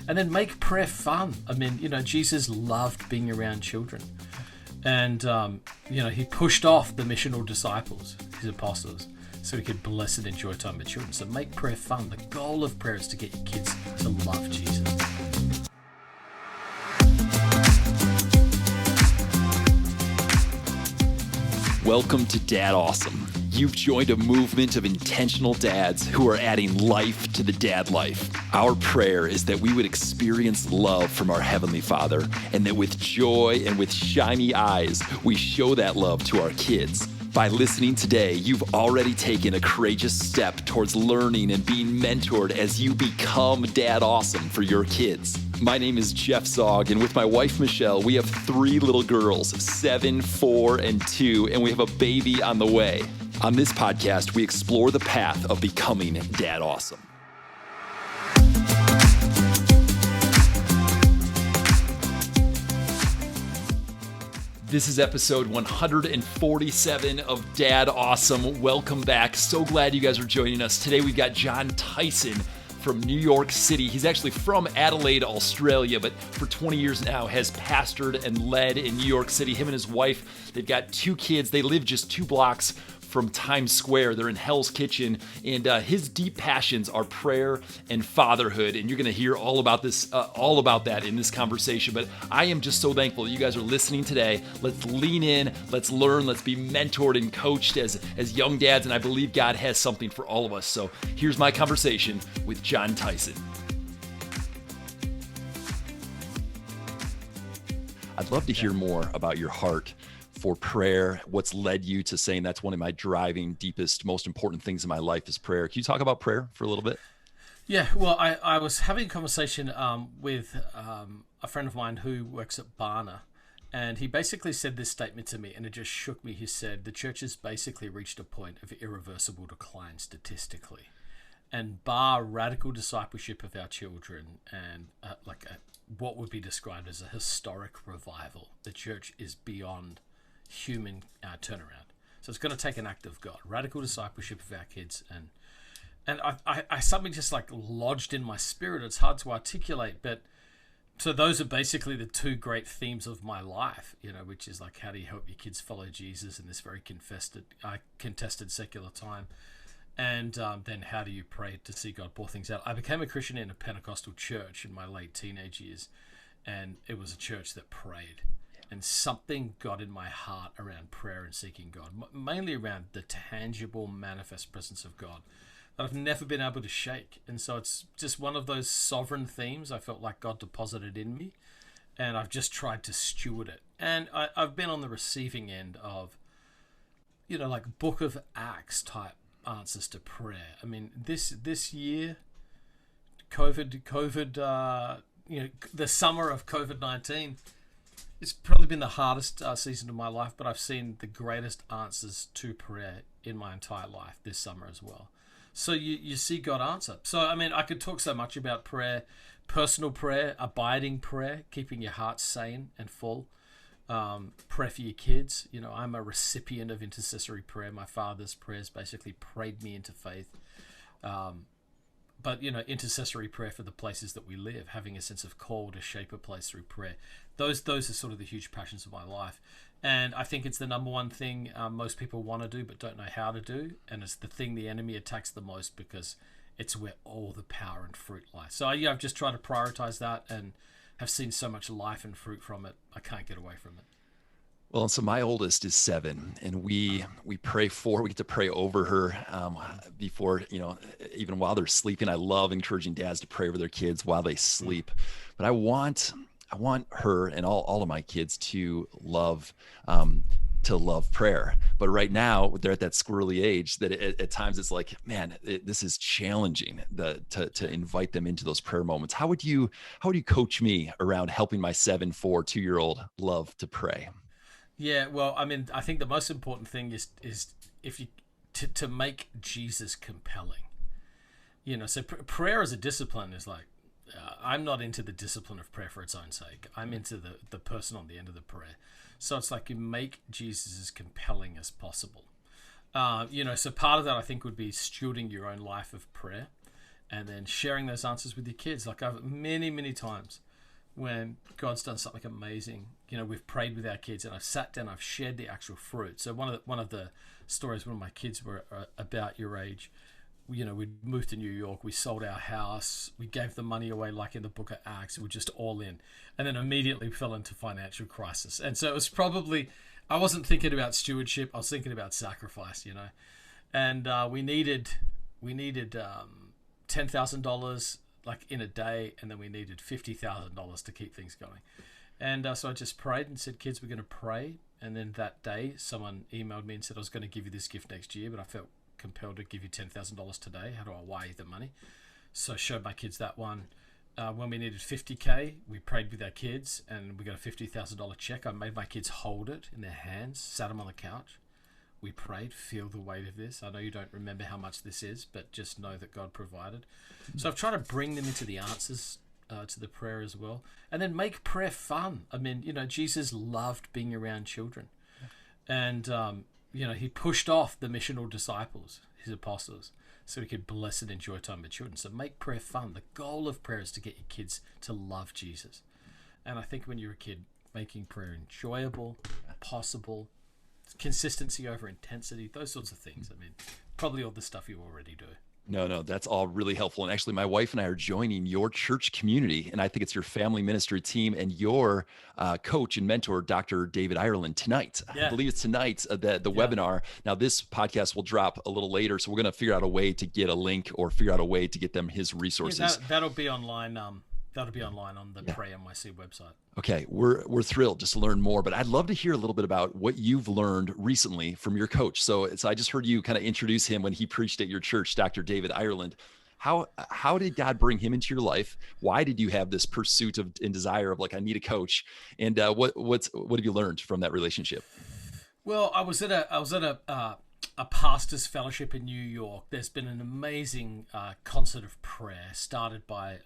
And then make prayer fun. I mean, Jesus loved being around children. And, he pushed off the missional disciples, his apostles, so he could bless and enjoy time with children. So make prayer fun. The goal of prayer is to get your kids to love Jesus. Welcome to Dad Awesome. You've joined a movement of intentional dads who are adding life to the dad life. Our prayer is that we would experience love from our Heavenly Father, and that with joy and with shiny eyes, we show that love to our kids. By listening today, you've already taken a courageous step towards learning and being mentored as you become Dad Awesome for your kids. My name is Jeff Zog, and with my wife, Michelle, we have 3 little girls, 7, 4, and 2, and we have a baby on the way. On this podcast, we explore the path of becoming Dad Awesome. This is episode 147 of Dad Awesome. Welcome back. So glad you guys are joining us. Today we've got Jon Tyson from New York City. He's actually from Adelaide, Australia, but for 20 years now has pastored and led in New York City. Him and his wife, they've got 2 kids. They live just 2 blocks from Times Square. They're in Hell's Kitchen, and his deep passions are prayer and fatherhood, and you're going to hear all about this, all about that in this conversation. But I am just so thankful that you guys are listening today. Let's lean in, let's learn, let's be mentored and coached as young dads, and I believe God has something for all of us. So here's my conversation with Jon Tyson. I'd love to hear more about your heart for prayer, what's led you to saying that's one of my driving, deepest, most important things in my life is prayer. Can you talk about prayer for a little bit? Yeah, well, I was having a conversation with a friend of mine who works at Barna, and he basically said this statement to me, and it just shook me. He said, the church has basically reached a point of irreversible decline statistically, and bar radical discipleship of our children and what would be described as a historic revival, the church is beyond human turnaround. So it's going to take an act of God, radical discipleship of our kids, and I something just like lodged in my spirit. It's hard to articulate, but so those are basically the 2 great themes of my life, which is like, how do you help your kids follow Jesus in this very contested secular time, and then how do you pray to see God pour things out. I became a Christian in a Pentecostal church in my late teenage years, and it was a church that prayed. And something got in my heart around prayer and seeking God, mainly around the tangible, manifest presence of God that I've never been able to shake. And so it's just one of those sovereign themes I felt like God deposited in me, and I've just tried to steward it. And I've been on the receiving end of, like Book of Acts type answers to prayer. I mean, this year, COVID, the summer of COVID-19, it's probably been the hardest season of my life, but I've seen the greatest answers to prayer in my entire life this summer as well. So you see God answer. So, I mean, I could talk so much about prayer, personal prayer, abiding prayer, keeping your heart sane and full, prayer for your kids. I'm a recipient of intercessory prayer. My father's prayers basically prayed me into faith. But, intercessory prayer for the places that we live, having a sense of call to shape a place through prayer. Those are sort of the huge passions of my life. And I think it's the number one thing most people want to do but don't know how to do. And it's the thing the enemy attacks the most because it's where all the power and fruit lies. So, I've just tried to prioritize that and have seen so much life and fruit from it. I can't get away from it. Well, and so my oldest is 7, and we pray we get to pray over her before, even while they're sleeping. I love encouraging dads to pray over their kids while they sleep. But I want her and all of my kids to love prayer. But right now they're at that squirrely age that at times it's like, man, this is challenging to invite them into those prayer moments. How would you coach me around helping my 7, 4, 2-year-old love to pray? Yeah, well, I mean, I think the most important thing is if you to make Jesus compelling. So prayer as a discipline is like, I'm not into the discipline of prayer for its own sake. I'm into the person on the end of the prayer. So it's like you make Jesus as compelling as possible. So part of that I think would be stewarding your own life of prayer and then sharing those answers with your kids. Like I've many times when God's done something amazing, we've prayed with our kids, and I've sat down, I've shared the actual fruit. So one of the stories when my kids were about your age, we moved to New York, we sold our house, we gave the money away like in the book of Acts, we were just all in, and then immediately fell into financial crisis. And so it was probably, I wasn't thinking about stewardship, I was thinking about sacrifice, and we needed $10,000 like in a day, and then we needed $50,000 to keep things going. And so I just prayed and said, kids, we're going to pray. And then that day someone emailed me and said, I was going to give you this gift next year, but I felt compelled to give you $10,000 today. How do I wire you the money? So I showed my kids that one. When we needed 50K, we prayed with our kids, and we got a $50,000 check. I made my kids hold it in their hands, sat them on the couch. We prayed, feel the weight of this. I know you don't remember how much this is, but just know that God provided. So I've tried to bring them into the answers to the prayer as well. And then make prayer fun. I mean, Jesus loved being around children. And, he pushed off the missional disciples, his apostles, so he could bless and enjoy time with children. So make prayer fun. The goal of prayer is to get your kids to love Jesus. And I think when you're a kid, making prayer enjoyable, possible, consistency over intensity, those sorts of things. I mean, probably all the stuff you already do. No, that's all really helpful. And actually, my wife and I are joining your church community, and I think it's your family ministry team and your coach and mentor, Dr. David Ireland, tonight. Yeah. I believe it's tonight, the webinar. Now, this podcast will drop a little later, so we're going to figure out a way to get a link or figure out a way to get them his resources. Yeah, that'll be online. That'll be online on the Pray NYC website. Okay, we're thrilled just to learn more, but I'd love to hear a little bit about what you've learned recently from your coach. So I just heard you kind of introduce him when he preached at your church, Dr. David Ireland. How did God bring him into your life? Why did you have this pursuit of and desire of like, I need a coach? And what have you learned from that relationship? Well, I was at a pastor's fellowship in New York. There's been an amazing concert of prayer started by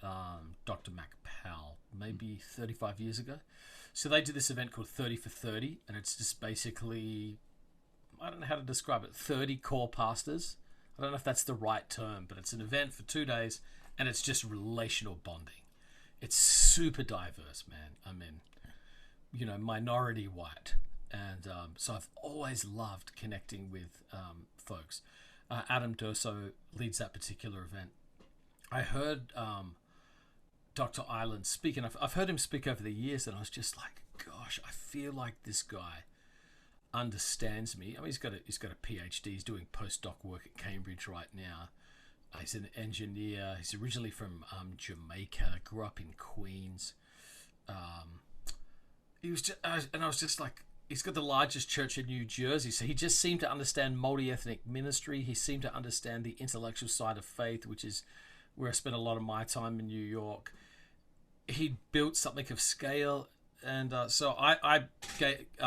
Dr. Mac Powell, maybe 35 years ago. So they did this event called 30 for 30, and it's just basically, I don't know how to describe it, 30 core pastors. I don't know if that's the right term, but it's an event for 2 days, and it's just relational bonding. It's super diverse, man. I mean, minority white. And so I've always loved connecting with folks. Adam Durso leads that particular event. I heard Dr. Ireland speak, and I've heard him speak over the years, and I was just like, gosh, I feel like this guy understands me. I mean, he's got a PhD. He's doing postdoc work at Cambridge right now. He's an engineer. He's originally from Jamaica. Grew up in Queens. I was just like, he's got the largest church in New Jersey, so he just seemed to understand multi-ethnic ministry. He seemed to understand the intellectual side of faith, which is where I spent a lot of my time in New York. He built something of scale, and so I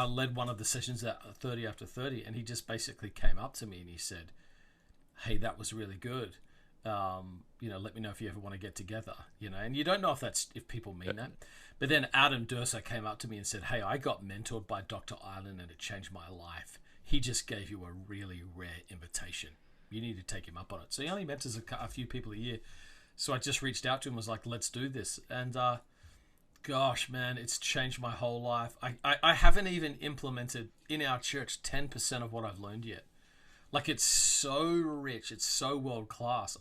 led one of the sessions at 30 after 30, and he just basically came up to me and he said, hey, that was really good. Let me know if you ever want to get together, and you don't know if people mean that. But then Adam Durso came up to me and said, hey, I got mentored by Dr. Ireland and it changed my life. He just gave you a really rare invitation. You need to take him up on it. So he only mentors a few people a year. So I just reached out to him and was like, let's do this. And gosh, man, it's changed my whole life. I haven't even implemented in our church 10% of what I've learned yet. Like, it's so rich. It's so world class.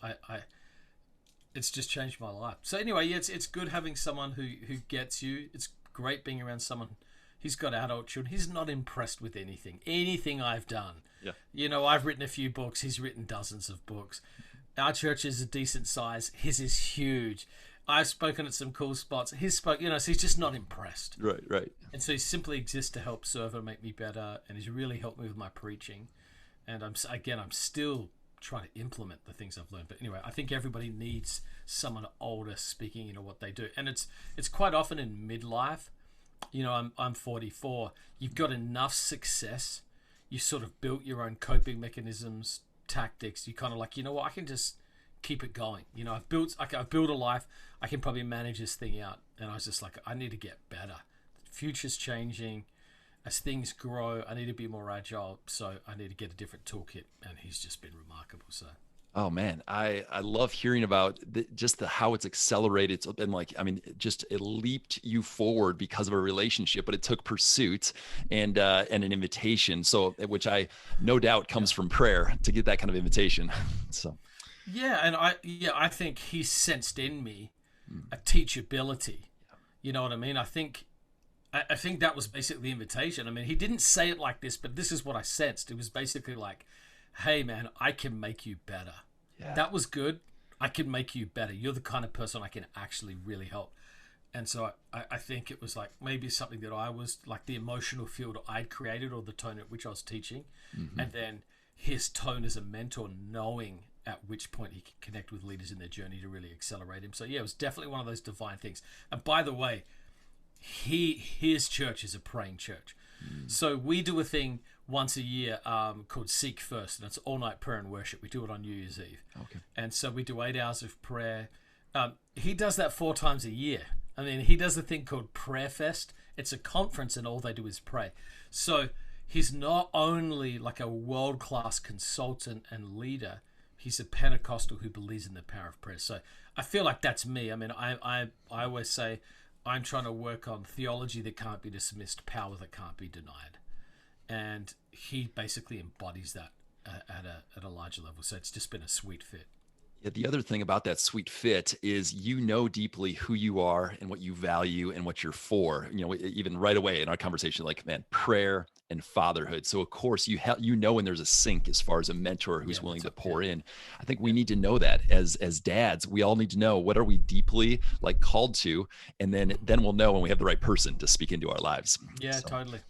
It's just changed my life. So anyway, yeah, it's good having someone who gets you. It's great being around someone. He's got adult children. He's not impressed with anything I've done. Yeah. I've written a few books. He's written dozens of books. Our church is a decent size. His is huge. I've spoken at some cool spots. So he's just not impressed. Right. And so he simply exists to help serve and make me better. And he's really helped me with my preaching. And I'm still trying to implement the things I've learned. But anyway, I think everybody needs someone older speaking what they do. And it's quite often in midlife. I'm 44. You've got enough success. You sort of built your own coping mechanisms, tactics. You kind of like, I can just keep it going. I've built a life. I can probably manage this thing out. And I was just like, I need to get better. The future's changing. As things grow, I need to be more agile, so I need to get a different toolkit, and he's just been remarkable. So, Oh man, I love hearing about just the how it's accelerated and like I mean, just it leaped you forward because of a relationship, but it took pursuit and an invitation. So which I no doubt Yeah. comes from prayer to get that kind of invitation. So Yeah, and I think he sensed in me mm, a teachability. You know what I mean? I think that was basically the invitation. I mean, he didn't say it like this, but this is what I sensed. It was basically like, "Hey, man, I can make you better. yeah, That was good. I can make you better. You're the kind of person I can actually really help." And so I think it was like maybe something that I was like the emotional field I'd created or the tone at which I was teaching. hmm And then his tone as a mentor, knowing at which point he can connect with leaders in their journey to really accelerate him. So yeah, it was definitely one of those divine things. And by the way, his church is a praying church. mm, So we do a thing once a year called Seek First, and it's all night prayer and worship. We do it on New Year's Eve, okay, and so we do 8 hours of prayer. He does that 4 times a year. I mean, he does a thing called Prayer Fest. It's a conference, and all they do is pray. So he's not only like a world-class consultant and leader, he's a Pentecostal who believes in the power of prayer. So I feel like that's me. I mean, I always say I'm trying to work on theology that can't be dismissed, power that can't be denied, and he basically embodies that at a larger level. So it's just been a sweet fit. yeah, the other thing about that sweet fit is you know deeply who you are and what you value and what you're for. You know, even right away in our conversation, like man, prayer and fatherhood. So of course you know when there's a sync as far as a mentor who's Yeah, willing that's to up. Yeah, pour in. I think we yeah, need to know that as dads. We all need to know what are we deeply like called to, and then we'll know when we have the right person to speak into our lives. yeah, So. totally.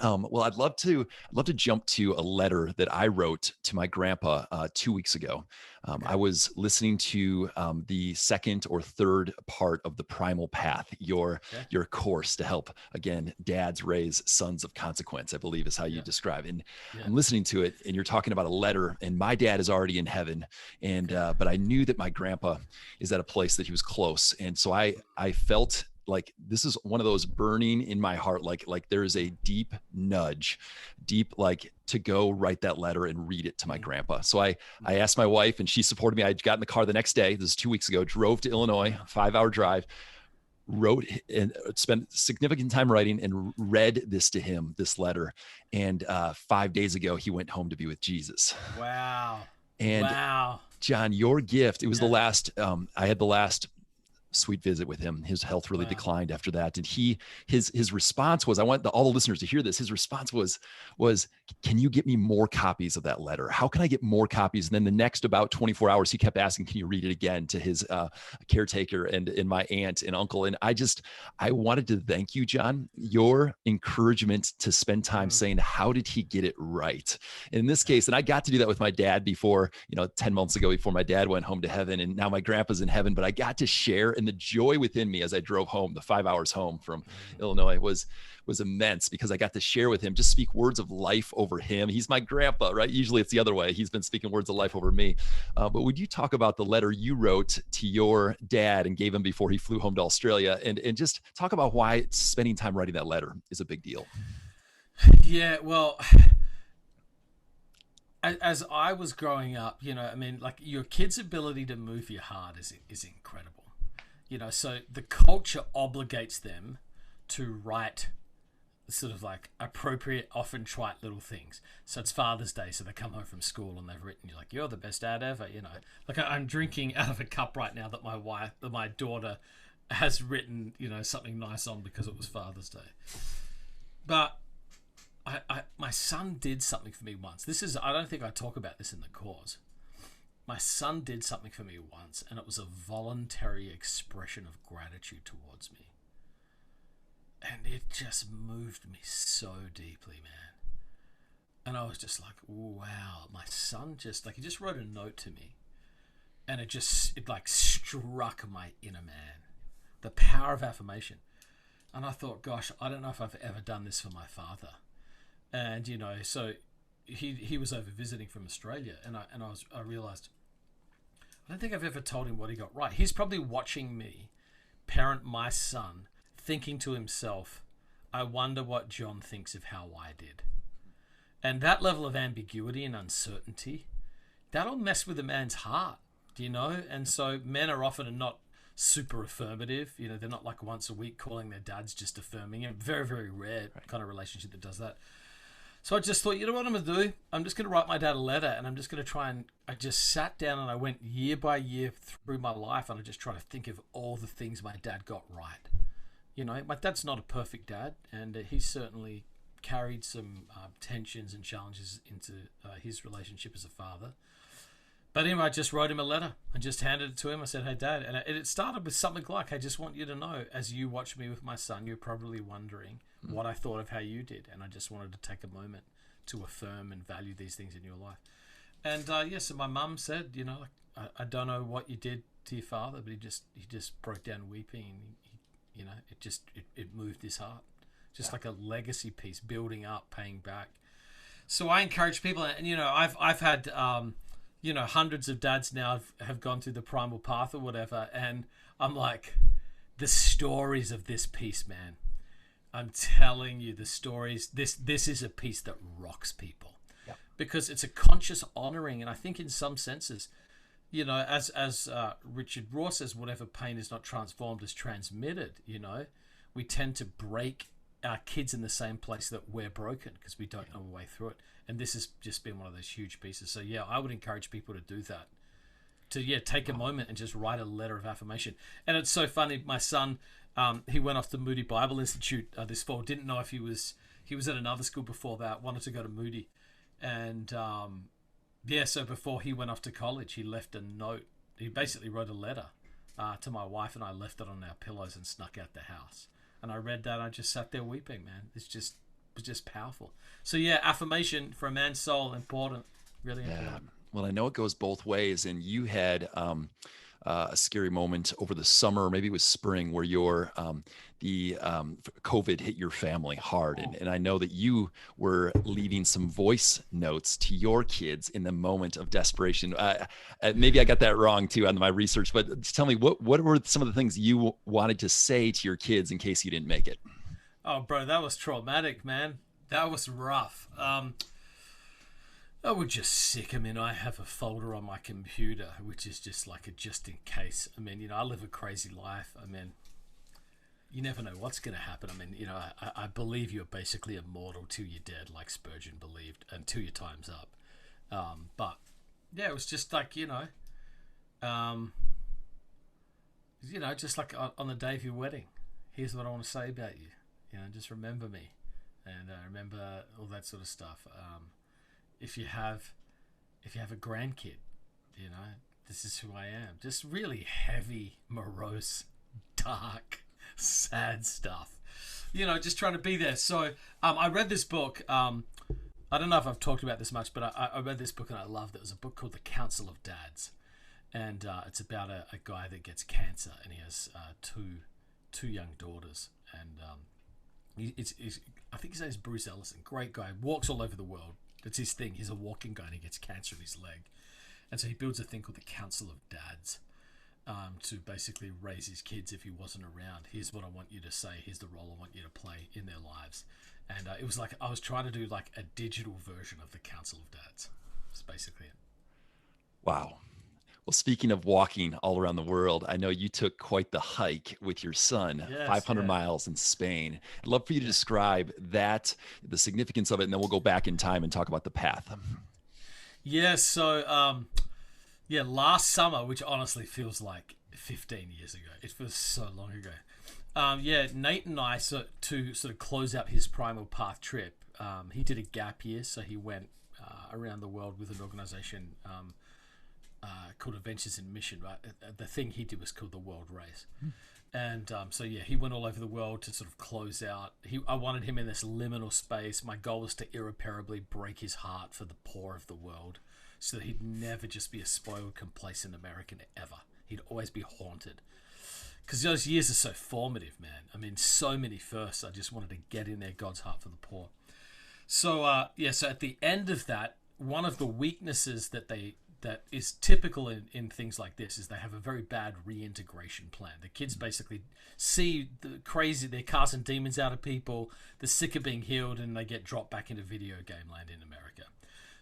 Well, I'd love to jump to a letter that I wrote to my grandpa 2 weeks ago. Okay, I was listening to the second or third part of the Primal Path, okay, your course to help again dads raise sons of consequence. I believe is how you yeah, describe. And yeah, I'm listening to it, and you're talking about a letter, and my dad is already in heaven, and okay, but I knew that my grandpa is at a place that he was close, and so I felt like this is one of those burning in my heart like there is a deep nudge deep like to go write that letter and read it to my mm, grandpa. So I mm, asked my wife and she supported me. I got in the car the next day, this is 2 weeks ago, drove to Illinois, wow, 5 hour yeah, drive, wrote and spent significant time writing and read this to him, this letter. And 5 days ago he went home to be with Jesus. wow, And wow, John, your gift, it was the yeah, last I had the last sweet visit with him. His health really wow, declined after that, and his response was, I want all the listeners to hear this. His response was, "Can you get me more copies of that letter? How can I get more copies?" And then the next about 24 hours, he kept asking, "Can you read it again?" to his caretaker and my aunt and uncle. And I wanted to thank you, John, your encouragement to spend time mm, saying, "How did he get it right?" In this yeah, case, and I got to do that with my dad before, 10 months ago, before my dad went home to heaven, and now my grandpa's in heaven. But I got to share, and the joy within me as I drove home, the 5 hours home from mm, Illinois was immense because I got to share with him, just speak words of life over him. He's my grandpa, right? Usually it's the other way. He's been speaking words of yeah. life over me. But would you talk about the letter you wrote to your dad and gave him before he flew home to Australia, and just talk about why spending time writing that letter is a big deal? Yeah, well, as I was growing up, I mean, like your kid's ability to move your heart is incredible. So the culture obligates them to write sort of like appropriate, often trite little things. So it's Father's Day, so they come home from school and they've written, you're like, "You're the best dad ever." Like I'm drinking out of a cup right now that my daughter has written, something nice on because it was Father's Day. But my son did something for me once. I don't think I talk about this in the cause. My son did something for me once, and it was a voluntary expression of gratitude towards me. And it just moved me so deeply, man. And I was just like, wow, my son he just wrote a note to me. And it like struck my inner man. The power of affirmation. And I thought, gosh, I don't know if I've ever done this for my father. And so he was over visiting from Australia, and I realized I don't think I've ever told him what he got right. He's probably watching me parent my son, thinking to himself, "I wonder what Jon thinks of how I did." And that level of ambiguity and uncertainty, that'll mess with a man's heart, you know? And so men are often not super affirmative. You know, they're not like once a week calling their dads, just affirming him. Very, very rare kind of relationship that does that. So I just thought, you know what I'm going to do? I'm just going to write my dad a letter, and I'm just going to try and... I just sat down and I went year by year through my life, and I just tried to think of all the things my dad got right. You know, my dad's not a perfect dad, and he certainly carried some tensions and challenges into his relationship as a father. But anyway, I just wrote him a letter and just handed it to him. I said, hey, Dad. And it started with something like, I just want you to know, as you watch me with my son, you're probably wondering what I thought of how you did. And I just wanted to take a moment to affirm and value these things in your life. And yes, and my mum said, you know, I don't know what you did to your father, but he just broke down weeping. And you know, it moved his heart. Just like a legacy piece, building up, paying back. So I encourage people, and you know, I've had... you know, hundreds of dads now have gone through the Primal Path or whatever, and I'm like, the stories of this piece, man. I'm telling you, the stories. This is a piece that rocks people, because it's a conscious honoring, and I think in some senses, you know, as Richard Rohr says, whatever pain is not transformed is transmitted. You know, we tend to break our kids in the same place that we're broken because we don't know a way through it. And this has just been one of those huge pieces. So yeah, I would encourage people to do that. To take a moment and just write a letter of affirmation. And it's so funny. My son, he went off to Moody Bible Institute this fall. Didn't know if he was at another school before that. Wanted to go to Moody, and so before he went off to college, he left a note. He basically wrote a letter to my wife, and I left it on our pillows and snuck out the house. And I read that. And I just sat there weeping, man. It was just powerful. So yeah, affirmation for a man's soul, important, really important. Well, I know it goes both ways, and you had a scary moment over the summer, maybe it was spring, where the COVID hit your family hard, and I know that you were leaving some voice notes to your kids in the moment of desperation. Maybe I got that wrong too on my research, but tell me what were some of the things you wanted to say to your kids in case you didn't make it? Oh, bro, that was traumatic, man. That was rough. I would just sick them in. I have a folder on my computer, which is just like a just in case. I mean, you know, I live a crazy life. I mean, you never know what's going to happen. I mean, you know, I believe you're basically immortal till you're dead, like Spurgeon believed, until your time's up. But yeah, it was just like, just like on the day of your wedding, here's what I want to say about you. You know, just remember me, and remember all that sort of stuff. If you have a grandkid, you know, this is who I am. Just really heavy, morose, dark, sad stuff. You know, just trying to be there. So I read this book. I don't know if I've talked about this much, but I read this book and I loved it. It was a book called The Council of Dads, and it's about a guy that gets cancer, and he has two young daughters, and I think his name is Bruce Ellison. Great guy, walks all over the world. That's his thing. He's a walking guy, and he gets cancer in his leg, and so he builds a thing called the Council of Dads, to basically raise his kids if he wasn't around. Here's what I want you to say. Here's the role I want you to play in their lives. And it was like I was trying to do like a digital version of the Council of Dads. That's basically it. Wow. Well, speaking of walking all around the world, I know you took quite the hike with your son, 500 miles in Spain. I'd love for you to describe that, the significance of it, and then we'll go back in time and talk about the path. Yeah, so, last summer, which honestly feels like 15 years ago. It feels so long ago. Nate and I, to sort of close out his Primal Path trip, he did a gap year, so he went around the world with an organization called Adventures in Mission, right? The thing he did was called the World Race. And he went all over the world to sort of close out. I wanted him in this liminal space. My goal was to irreparably break his heart for the poor of the world, so that he'd never just be a spoiled, complacent American ever. He'd always be haunted. Because those years are so formative, man. I mean, so many firsts. I just wanted to get in there, God's heart for the poor. So, so at the end of that, one of the weaknesses that is typical in things like this is they have a very bad reintegration plan. The kids basically see they're casting demons out of people, they're sick of being healed, and they get dropped back into video game land in America.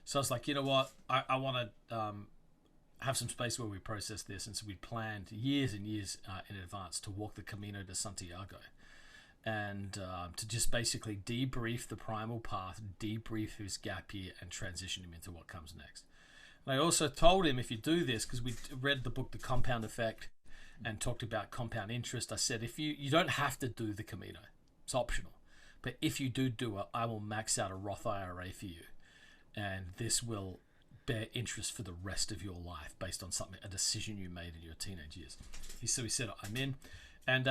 So I was like, you know what, I want to have some space where we process this. And so we planned years and years in advance to walk the Camino de Santiago, and to just basically debrief the Primal Path, debrief his gap year, and transition him into what comes next. And I also told him, if you do this, because we read the book The Compound Effect and talked about compound interest, I said, if you don't have to do the Camino, it's optional, but if you do it, I will max out a Roth IRA for you, and this will bear interest for the rest of your life based on a decision you made in your teenage years. So he said, I'm in. And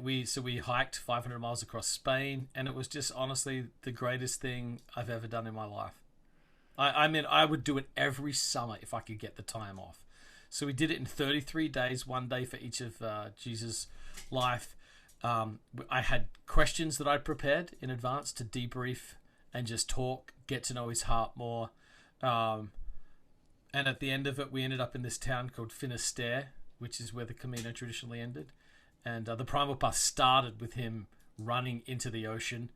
we hiked 500 miles across Spain, and it was just honestly the greatest thing I've ever done in my life. I mean, I would do it every summer if I could get the time off. So we did it in 33 days, 1 day for each of Jesus' life. I had questions that I'd prepared in advance to debrief and just talk, get to know his heart more. And at the end of it, we ended up in this town called Finisterre, which is where the Camino traditionally ended. And the Primal Path started with him running into the ocean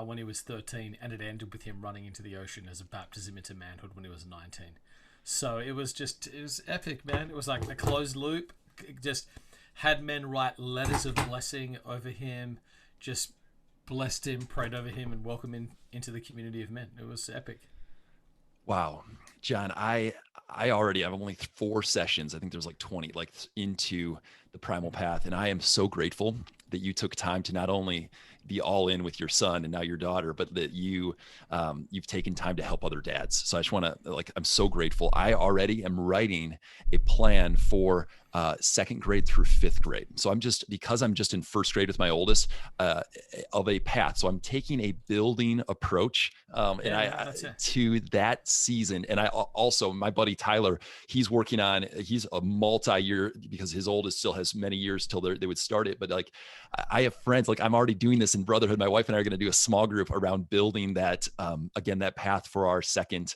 when he was 13, and it ended with him running into the ocean as a baptism into manhood when he was 19. So it was epic, man. It was like a closed loop. It just had men write letters of blessing over him, just blessed him, prayed over him, and welcomed him into the community of men. It was epic. Wow, Jon, I already have only 4 sessions. I think there's like 20 like into the Primal Path, and I am so grateful that you took time to not only be all in with your son and now your daughter, but that you've taken time to help other dads. So I just want to I'm so grateful. I already am writing a plan for 2nd grade through 5th grade. So because I'm just in 1st grade with my oldest, of a path. So I'm taking a building approach to that season. And I also, my buddy Tyler, he's a multi-year, because his oldest still has many years till they would start it. But like, I have friends, like I'm already doing this in Brotherhood. My wife and I are going to do a small group around building that, again, that path for our second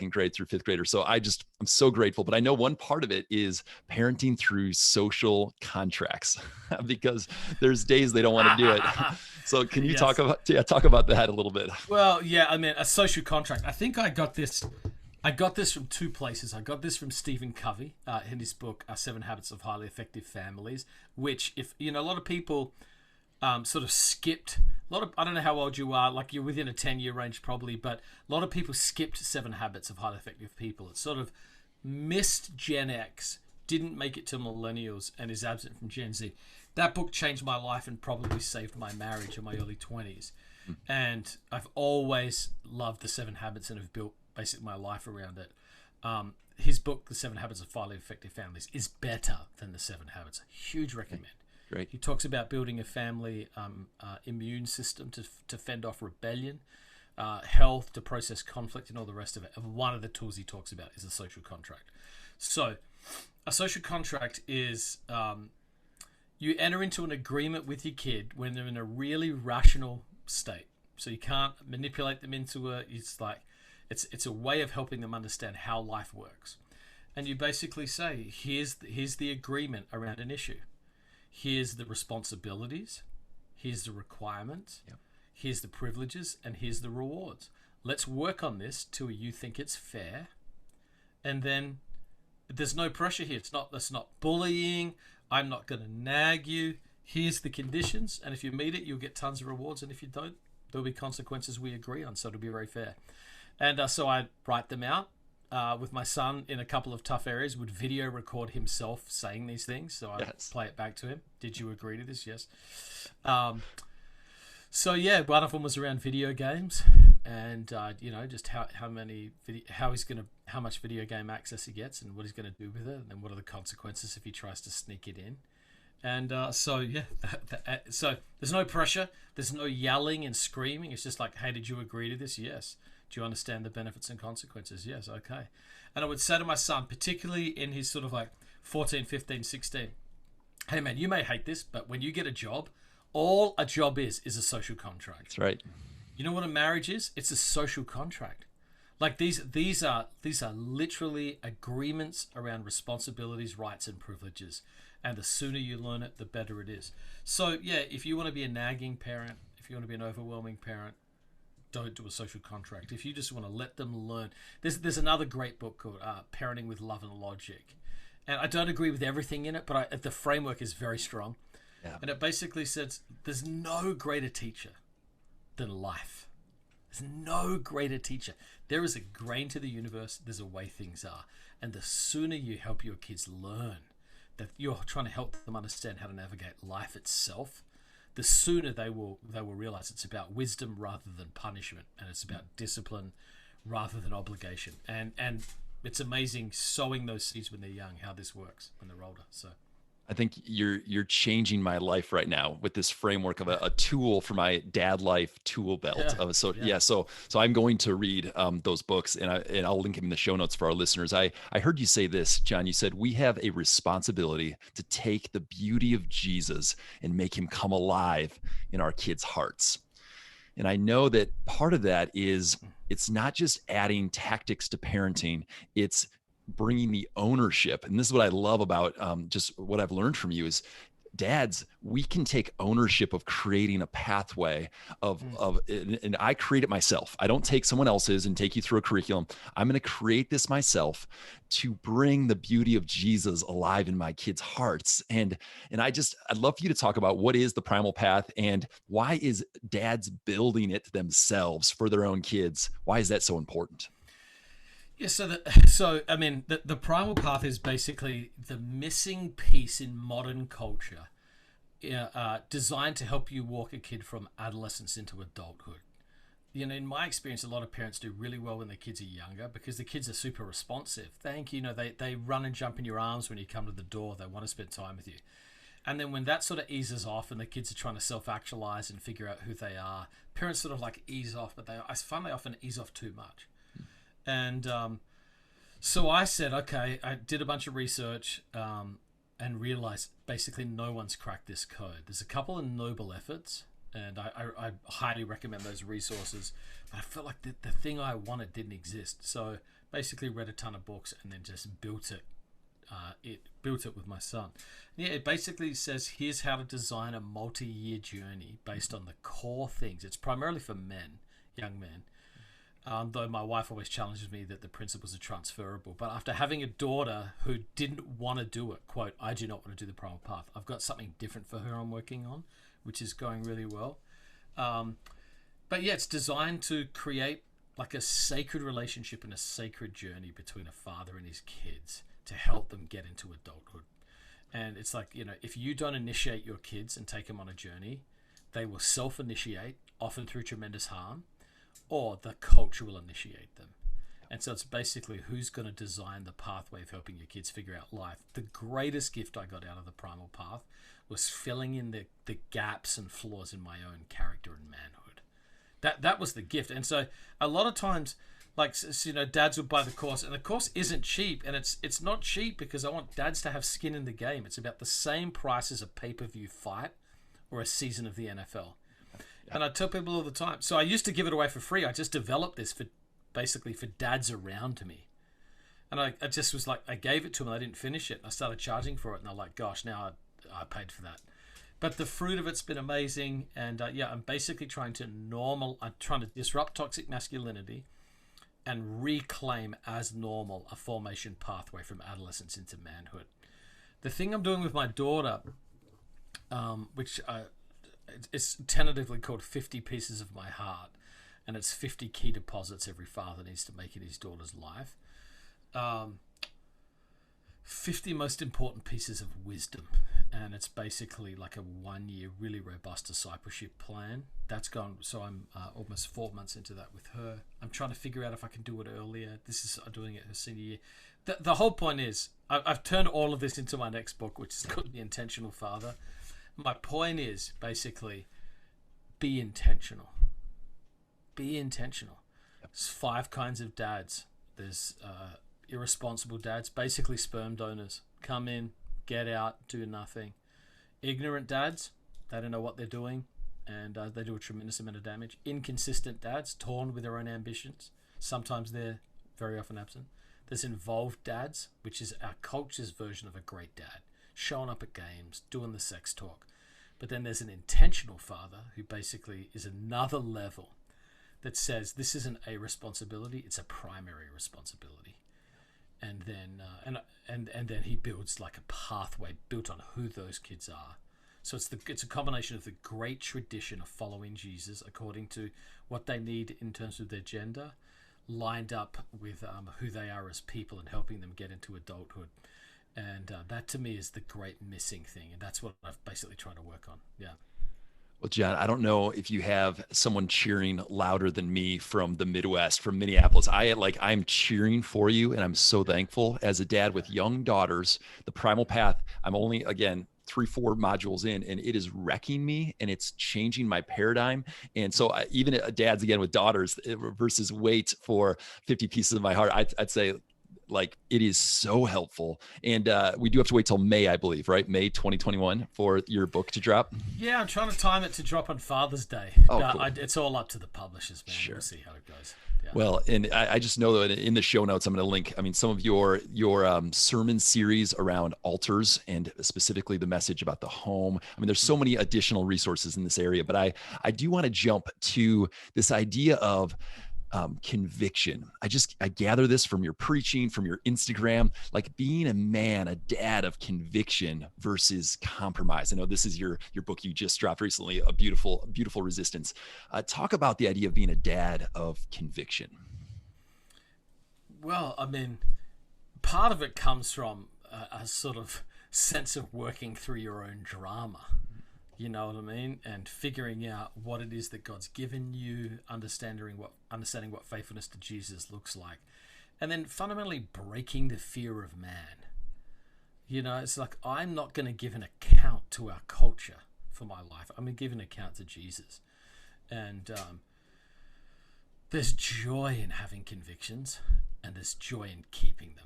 grade through 5th graders. So I'm so grateful. But I know one part of it is parenting through social contracts, because there's days they don't want to do it. So can you talk about that a little bit? Well, yeah, I mean, a social contract. I think I got this from 2 places. I got this from Stephen Covey in his book, 7 Habits of Highly Effective Families, which, if a lot of people sort of skipped. I don't know how old you are, like you're within a 10-year range probably, but a lot of people skipped 7 Habits of Highly Effective People. It sort of missed Gen X, didn't make it to millennials, and is absent from Gen Z. That book changed my life and probably saved my marriage in my early 20s. And I've always loved the 7 Habits and have built basically my life around it. His book, The 7 Habits of Highly Effective Families, is better than the 7 Habits. Huge recommend. Great. He talks about building a family immune system to fend off rebellion, health, to process conflict, and all the rest of it. And one of the tools he talks about is a social contract. So a social contract is you enter into an agreement with your kid when they're in a really rational state. So you can't manipulate them into it's a way of helping them understand how life works. And you basically say, here's the agreement around an issue. Here's the responsibilities. Here's the requirements. Yep. Here's the privileges, and here's the rewards. Let's work on this till you think it's fair. And then there's no pressure here. That's not bullying. I'm not going to nag you. Here's the conditions, and if you meet it, you'll get tons of rewards, and if you don't, there'll be consequences we agree on, so it'll be very fair. And so I write them out with my son in a couple of tough areas, would video record himself saying these things, so I play it back to him. Did you agree to this? Yes. So yeah, one of them was around video games, and just how much video game access he gets, and what he's going to do with it, and then what are the consequences if he tries to sneak it in. And so there's no pressure, there's no yelling and screaming. It's just like, hey, did you agree to this? Yes. Do you understand the benefits and consequences? Yes. Okay. And I would say to my son, particularly in his sort of like 14, 15, 16, hey man, you may hate this, but when you get a job, all a job is a social contract. That's right. You know what a marriage is? It's a social contract. Like these are literally agreements around responsibilities, rights, and privileges. And the sooner you learn it, the better it is. So yeah, if you want to be a nagging parent, if you want to be an overwhelming parent, don't do a social contract, if you just want to let them learn, there's another great book called Parenting with Love and Logic, and I don't agree with everything in it, but the framework is very strong. Yeah. And it basically says there's no greater teacher than life. There's no greater teacher. There is a grain to the universe. There's a way things are. And the sooner you help your kids learn that you're trying to help them understand how to navigate life itself, the sooner they will realize it's about wisdom rather than punishment, and it's about discipline rather than obligation. And it's amazing sowing those seeds when they're young, how this works when they're older. So I think you're changing my life right now with this framework of a tool for my dad life tool belt. So I'm going to read those books, and I'll link them in the show notes for our listeners. I heard you say this, Jon. You said we have a responsibility to take the beauty of Jesus and make him come alive in our kids' hearts. And I know that part of that is it's not just adding tactics to parenting, it's bringing the ownership. And this is what I love about just what I've learned from you is, dads, we can take ownership of creating a pathway and I create it myself. I don't take someone else's and take you through a curriculum. I'm going to create this myself to bring the beauty of Jesus alive in my kids' hearts. And I'd love for you to talk about what is the Primal Path and why is dads building it themselves for their own kids? Why is that so important? Yeah, the Primal Path is basically the missing piece in modern culture, designed to help you walk a kid from adolescence into adulthood. In my experience, a lot of parents do really well when their kids are younger because the kids are super responsive. They run and jump in your arms when you come to the door. They want to spend time with you. And then when that sort of eases off and the kids are trying to self-actualize and figure out who they are, parents sort of like ease off, but I find they often ease off too much. And so I said, okay, I did a bunch of research and realized basically no one's cracked this code. There's a couple of noble efforts, and I highly recommend those resources. But I felt like the thing I wanted didn't exist. So basically read a ton of books and then just built it. Built it with my son. Yeah, it basically says here's how to design a multi-year journey based on the core things. It's primarily for men, young men. Though my wife always challenges me that the principles are transferable. But after having a daughter who didn't want to do it, quote, I do not want to do the Primal Path, I've got something different for her I'm working on, which is going really well. But yeah, it's designed to create like a sacred relationship and a sacred journey between a father and his kids to help them get into adulthood. And it's like, if you don't initiate your kids and take them on a journey, they will self-initiate, often through tremendous harm, or the culture will initiate them. And so it's basically who's going to design the pathway of helping your kids figure out life. The greatest gift I got out of the Primal Path was filling in the gaps and flaws in my own character and manhood. That was the gift. And so a lot of times, dads would buy the course, and the course isn't cheap, and it's not cheap because I want dads to have skin in the game. It's about the same price as a pay-per-view fight or a season of the NFL. And I tell people all the time. So I used to give it away for free. I just developed this for dads around me. And I just was like, I gave it to them. I didn't finish it. And I started charging for it. And they're like, gosh, now I paid for that. But the fruit of it's been amazing. And I'm basically trying to disrupt toxic masculinity and reclaim as normal a formation pathway from adolescence into manhood. The thing I'm doing with my daughter, it's tentatively called 50 Pieces of My Heart, and it's 50 key deposits every father needs to make in his daughter's life. 50 most important pieces of wisdom, and it's basically like a 1-year really robust discipleship plan. That's gone, so I'm almost 4 months into that with her. I'm trying to figure out if I can do it earlier. This is doing it her senior year. The whole point is I've turned all of this into my next book, which is called The Intentional Father. My point is basically be intentional. Be intentional. There's 5 kinds of dads. There's irresponsible dads, basically sperm donors. Come in, get out, do nothing. Ignorant dads, they don't know what they're doing, and they do a tremendous amount of damage. Inconsistent dads, torn with their own ambitions. Sometimes they're very often absent. There's involved dads, which is our culture's version of a great dad. Showing up at games, doing the sex talk. But then there's an intentional father who basically is another level that says this isn't a responsibility, it's a primary responsibility. And then and then he builds like a pathway built on who those kids are. So it's a combination of the great tradition of following Jesus according to what they need in terms of their gender, lined up with who they are as people and helping them get into adulthood. And that to me is the great missing thing, and that's what I've basically tried to work on. Yeah. Well, Jon, I don't know if you have someone cheering louder than me from the Midwest, from Minneapolis. I'm cheering for you, and I'm so thankful. As a dad with young daughters, the Primal Path, I'm only, again, 3-4 modules in, and it is wrecking me, and it's changing my paradigm. And so even dads, again, with daughters versus wait for 50 pieces of my heart, I'd say, like, it is so helpful. And we do have to wait till May, I believe, right? May 2021 for your book to drop. Yeah, I'm trying to time it to drop on Father's Day. Oh, cool. It's all up to the publishers, man. Sure. We'll see how it goes. Yeah. Well, and I just know that in the show notes, I'm going to link, some of your sermon series around altars and specifically the message about the home. There's so many additional resources in this area, but I do want to jump to this idea of conviction. I gather this from your preaching, from your Instagram, like being a man, a dad of conviction versus compromise. I know this is your book you just dropped recently, a beautiful resistance. Talk about the idea of being a dad of conviction. Well, part of it comes from a sort of sense of working through your own drama. You know what I mean? And figuring out what it is that God's given you, understanding what faithfulness to Jesus looks like. And then fundamentally breaking the fear of man. It's like, I'm not going to give an account to our culture for my life. I'm going to give an account to Jesus. And there's joy in having convictions, and there's joy in keeping them.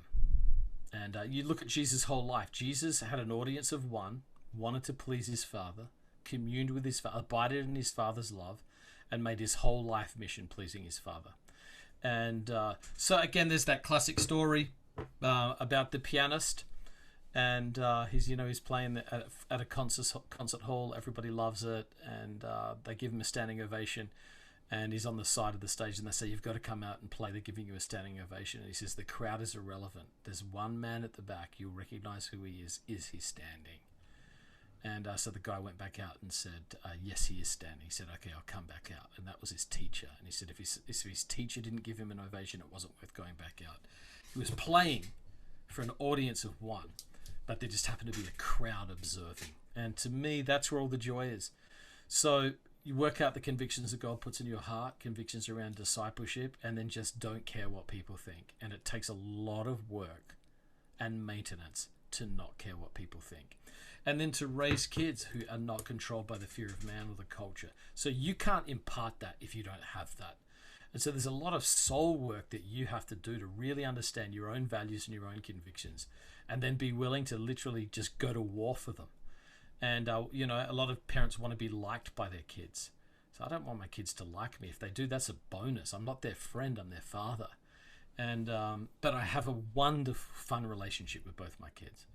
And you look at Jesus' whole life. Jesus had an audience of one, wanted to please his Father, communed with his Father, abided in his Father's love, and made his whole life mission pleasing his Father. And so again, there's that classic story about the pianist, and he's playing at a concert hall. Everybody loves it, and they give him a standing ovation. And he's on the side of the stage, and they say, "You've got to come out and play." They're giving you a standing ovation, and he says, "The crowd is irrelevant. There's one man at the back. You'll recognize who he is. Is he standing?" And so the guy went back out and said, "Yes, he is standing." He said, "Okay, I'll come back out." And that was his teacher. And he said, if his teacher didn't give him an ovation, it wasn't worth going back out. He was playing for an audience of one, but there just happened to be a crowd observing. And to me, that's where all the joy is. So you work out the convictions that God puts in your heart, convictions around discipleship, and then just don't care what people think. And it takes a lot of work and maintenance to not care what people think. And then to raise kids who are not controlled by the fear of man or the culture. So you can't impart that if you don't have that. And so there's a lot of soul work that you have to do to really understand your own values and your own convictions, and then be willing to literally just go to war for them. And, a lot of parents want to be liked by their kids. So I don't want my kids to like me. If they do, that's a bonus. I'm not their friend, I'm their father. And but I have a wonderful, fun relationship with both my kids.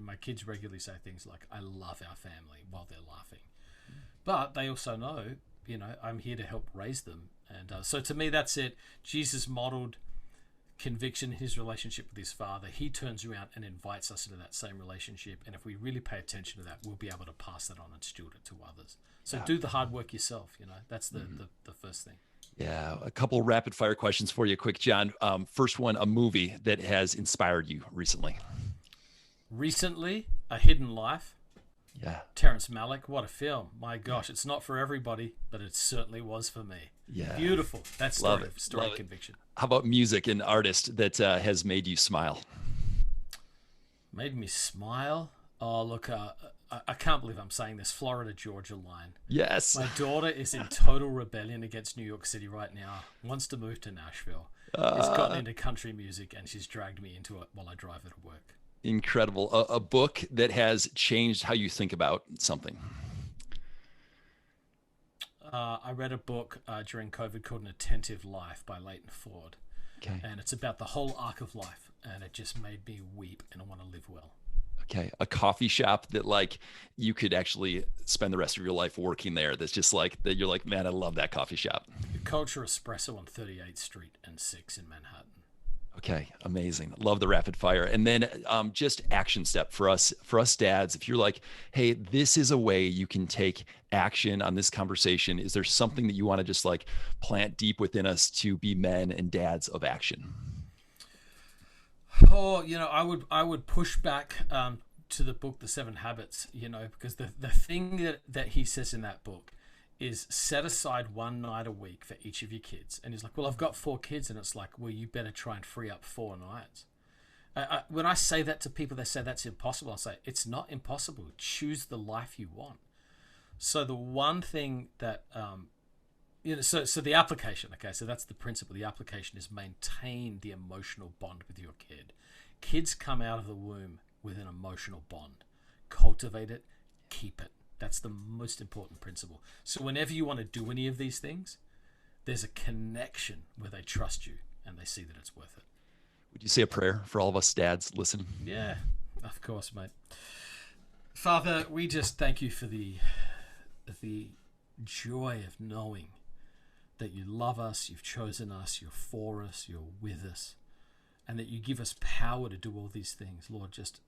My kids regularly say things like, "I love our family," while they're laughing. But they also know, I'm here to help raise them. And so to me, that's it. Jesus modeled conviction in his relationship with his Father. He turns around and invites us into that same relationship. And if we really pay attention to that, we'll be able to pass that on and steward it to others. So do the hard work yourself. That's the first thing. Yeah, a couple rapid fire questions for you, quick, Jon. First one, a movie that has inspired you recently. Recently, A Hidden Life. Yeah. Terrence Malick, what a film. My gosh, it's not for everybody, but it certainly was for me. Yeah. Beautiful. That story of conviction. How about music and artist that has made you smile? Made me smile? Oh, look, I can't believe I'm saying this. Florida Georgia Line. Yes. My daughter is in total rebellion against New York City right now. Wants to move to Nashville. Has gotten into country music, and she's dragged me into it while I drive her to work. Incredible. A book that has changed how you think about something. I read a book during COVID called An Attentive Life by Leighton Ford. Okay. And it's about the whole arc of life. And it just made me weep, and I want to live well. Okay. A coffee shop that like you could actually spend the rest of your life working there. That's just like that. You're like, man, I love that coffee shop. Culture Espresso on 38th Street and 6 in Manhattan. Okay, amazing. Love the rapid fire. And then just action step for us dads. If you're like, hey, this is a way you can take action on this conversation. Is there something that you want to just like plant deep within us to be men and dads of action? Oh, I would push back to the book, The Seven Habits, because the thing that he says in that book is set aside one night a week for each of your kids. And he's like, well, I've got 4 kids. And it's like, well, you better try and free up 4 nights. When I say that to people, they say that's impossible. I say, it's not impossible. Choose the life you want. So the one thing that, so the application, okay, so that's the principle. The application is maintain the emotional bond with your kid. Kids come out of the womb with an emotional bond. Cultivate it, keep it. That's the most important principle. So whenever you want to do any of these things, there's a connection where they trust you and they see that it's worth it. Would you say a prayer for all of us dads listening? Yeah, of course, mate. Father, we just thank you for the joy of knowing that you love us, you've chosen us, you're for us, you're with us, and that you give us power to do all these things. Lord, just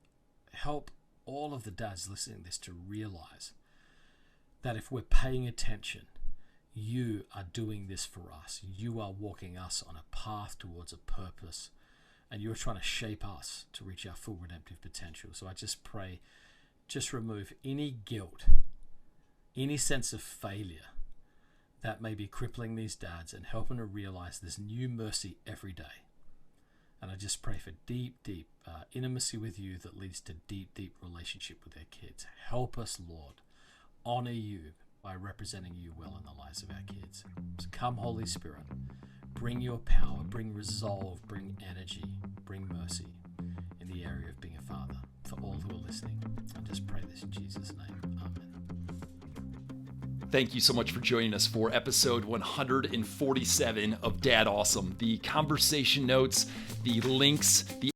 help all of the dads listening to this to realize that if we're paying attention, you are doing this for us. You are walking us on a path towards a purpose, and you're trying to shape us to reach our full redemptive potential. So I just pray, just remove any guilt, any sense of failure that may be crippling these dads, and help them to realize there's new mercy every day. And I just pray for deep, deep intimacy with you that leads to deep, deep relationship with their kids. Help us, Lord, honor you by representing you well in the lives of our kids. So come, Holy Spirit, bring your power, bring resolve, bring energy, bring mercy in the area of being a father for all who are listening. I just pray this in Jesus' name. Amen. Thank you so much for joining us for episode 147 of Dad Awesome. The conversation notes, the links, the